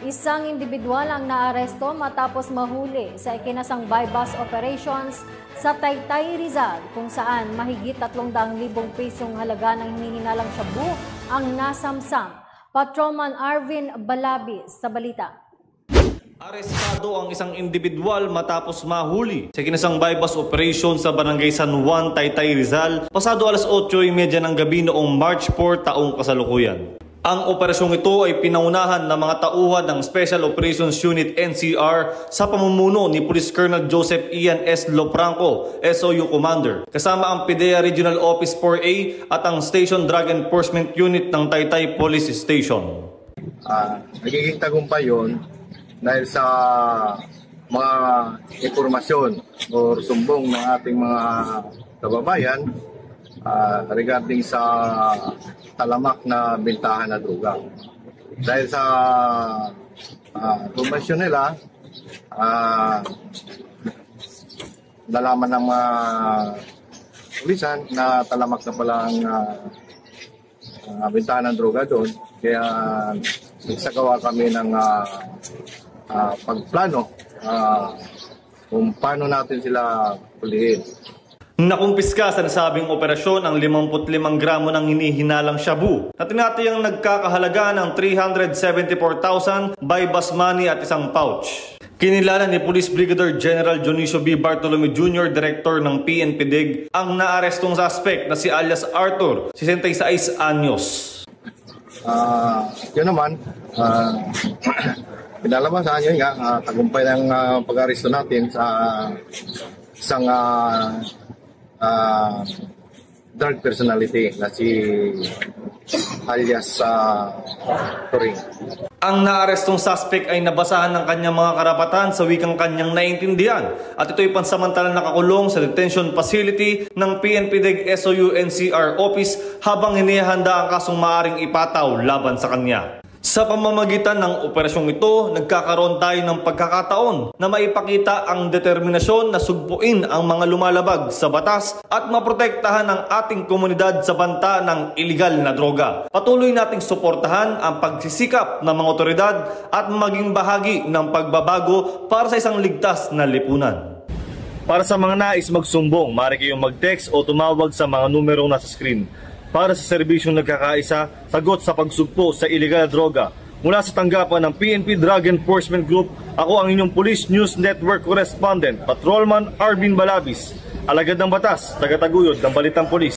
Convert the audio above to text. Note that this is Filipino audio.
Isang individual ang naaresto matapos mahuli sa ikinasang bypass operations sa Taytay, Rizal, kung saan mahigit 300,000 pisong halaga ng hinihinalang shabu ang nasamsam. Patrolman Arvin Balabis sa balita. Arestado ang isang individual matapos mahuli sa ikinasang bypass operation sa Barangay San Juan, Taytay, Rizal, pasado alas 8:30 ng gabi noong March 4 taong kasalukuyan. Ang operasyong ito ay pinaunahan ng mga tauhan ng Special Operations Unit NCR sa pamumuno ni Police Colonel Joseph Ian S. Lofranco, SOU Commander, kasama ang PIDEA Regional Office 4A at ang Station Drug Enforcement Unit ng Taytay Police Station. Nagiging tagumpay yun dahil sa mga impormasyon o sumbong ng ating mga kababayan regarding sa talamak na bintahan na droga. Dahil sa informasyon nila, nalaman ng mga pulisan na talamak na pala ang bintahan ng droga doon. Kaya nagsagawa kami ng pagplano kung paano natin sila pulihin. Nakumpiska sa nasabing operasyon ang 55 gramo ng hinihinalang shabu na tinatayang nagkakahalaga ng 374,000 bypass money at isang pouch. Kinilala ni Police Brigadier General Dionisio B. Bartolome Jr., Director ng PNP-DIG, ang naarestong suspect na si alias Arthur, 66 anyos. Yun naman, pinalabasan yun nga, tagumpay ng pag-aresto natin sa isang drug personality na si alias Turing. Ang naarestong suspect ay nabasahan ng kanyang mga karapatan sa wikang kanyang naintindihan at ito'y pansamantalang nakakulong sa detention facility ng PNP-DIG SOU NCR office habang hinihanda ang kasong maaring ipataw laban sa kanya. Sa pamamagitan ng operasyong ito, nagkakaroon tayo ng pagkakataon na maipakita ang determinasyon na sugpuin ang mga lumalabag sa batas at maprotektahan ang ating komunidad sa banta ng iligal na droga. Patuloy nating suportahan ang pagsisikap ng mga otoridad at maging bahagi ng pagbabago para sa isang ligtas na lipunan. Para sa mga nais magsumbong, maaari kayong mag-text o tumawag sa mga numerong nasa screen. Para sa serbisyong nagkakaisa, sagot sa pagsugpo sa iligal na droga. Mula sa tanggapan ng PNP Drug Enforcement Group, ako ang inyong Police News Network Correspondent, Patrolman Arvin Balabis, alagad ng batas, tagataguyod ng Balitang Pulis.